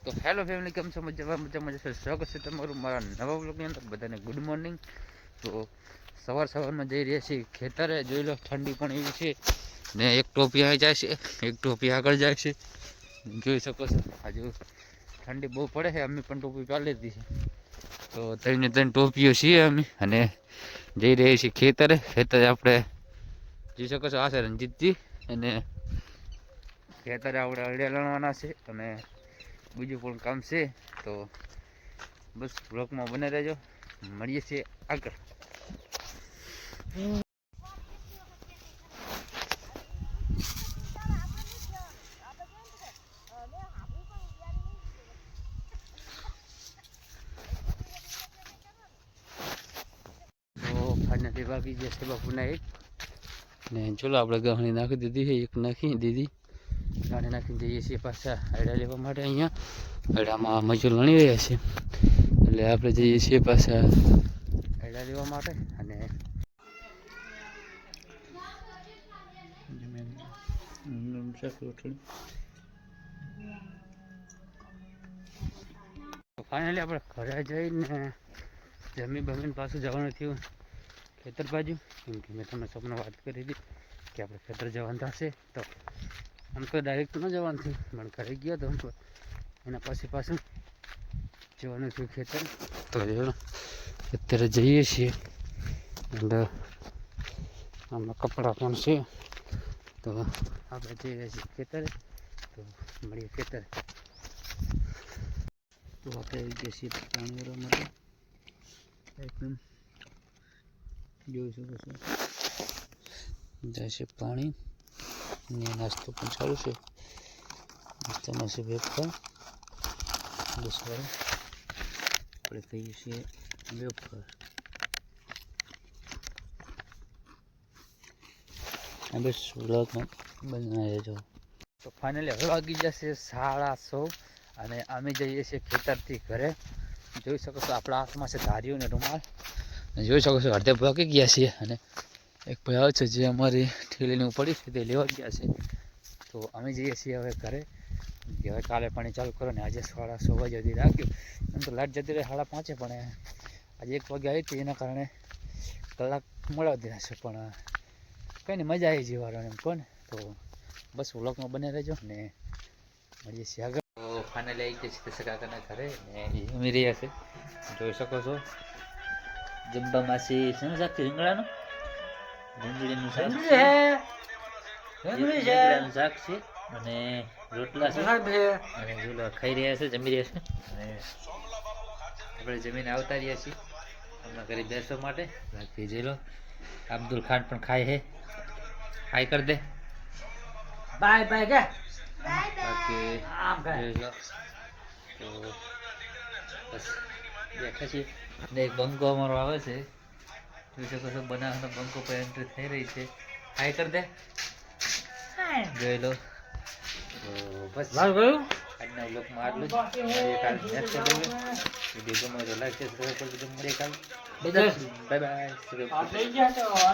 તો hello family, કેમ છો? મજામાં છે. સ્વાગત છે તમારું મારા નવા વ્લોગની અંદર. બધાને ગુડ મોર્નિંગ. તો સવારમાં જઈ રહ્યા છીએ ખેતરે. જોઈ લો, ઠંડી પણ એવી છે ને. એક ટોપી અહીં જાય છે, એક ટોપી આગળ જાય છે. જોઈ શકો છો, હજુ ઠંડી બહુ પડે છે. અમે પણ ટોપી પહેરી લીધી છે. તો ત્રણ ટોપીઓ છીએ અમે, અને જઈ રહી છીએ ખેતરે. આપણે જોઈ શકો છો, આ છે રણજીતજી, અને ખેતરે આપણે અળિયા લણવાના છે અને બીજું પણ કામ છે. તો બસ બ્લોકમાં બને રહેજો, મળીએ છીએ આગળ. તો ફાઇનલી વાગી ગયા છે બાપુના 1 ને. ચલો આપણે ગાણી નાખી દીધી છે, એક નાખી દીધી. ગાણી નાખીને જઈએ છીએ પાછા આયડા લેવા માટે. અહીંયા આયડામાં મજૂર લણી રહ્યા છે, એટલે આપણે જઈએ છીએ પાછા આયડા લેવા માટે. અને ફાઇનલી આપણે ઘરે જઈને જમીન પાછું જવાનું થયું ખેતર બાજુ. કેમ કે મેં તમને સપના વાત કરી હતી કે આપણે ખેતર જવાનું થશે. તો આમ તો ડાયરેક્ટ ન જવાનું થયું, પણ ઘરે ગયો તો એના પાછું જવાનું થયું ખેતર. તો અત્યારે જઈએ છીએ, અને આમાં કપડાં પણ છે. તો આપણે જઈ રહ્યા છીએ ખેતરે. તો મળીએ ખેતરે. તો આપણે આવી ગયા છીએ પાણી ભરવા માટે. એકદમ જોઈ શકો છો, જાય છે પાણી ને. નાસ્તો પણ ચાલુ છે. નાસ્તામાં છે વેફર 10 વાળો. આપણે કહીએ છીએ વેફર. બસ વ્લોગમાં બનાવી રહેજો. તો ફાઇનલી હવે વાગી જશે 9:30, અને અમે જઈએ છીએ ખેતરથી ઘરે. જોઈ શકો છો, આપણા હાથમાં છે ધારીઓ ને રૂમાલ. જોઈ શકો છો, અડધે ભાગી ગયા છીએ. અને એક ભાઈ આવે છે જે અમારી ઠેલીની પડી છે, તે લેવા ગયા છે. તો અમે જઈએ છીએ હવે ઘરે. હવે કાલે પાણી ચાલુ કરો ને. આજે 6:30 વાગે સુધી રાખ્યું. એમ તો લાઈટ જતી રહે 5:30, પણ આજે 1 વાગે આવી હતી, એના કારણે કલાક મળવા દીધા છે. પણ કંઈ નહીં, મજા આવી જીવાડવાની એમ કોને. તો બસ વ્લોગમાં બને રહેજો ને, મળીએ છીએ આગળ. તો ફાઇનલી આવી ગયા છે કાકાના ઘરે ને. એ જમી રહ્યા છે, જોઈ શકો છો. જમવામાં છે શું શાક છે? રીંગણાનું શાક છે, અને રોટલા છે, અને ખાઈ રહ્યા છે, જમી રહ્યા છે. અને આપણે જમીને આવતા રહ્યા છીએ હમણાં ઘરે બેસવા માટે. બાકી જોઈ લો, અબ્દુલ ખાન પણ ખાય છે. હાય કર દે, બાય બાય કે. બાકી જોઈ લો, તો બસ બેઠા છીએ. ને એક બંકો અમારો આવે છે, જોઈ શકો છો. બનાવવાનો બંકો પર એન્ટ્રી થઈ રહી છે. હાય કર દે, જોઈ લો. તો બસ આજના વ્લોગમાં આટલું જ. વિડીયો ગમે તો લાઈક, સબસ્ક્રાઈબ કરી દેજો. મળીએ કાલે. Bye bye.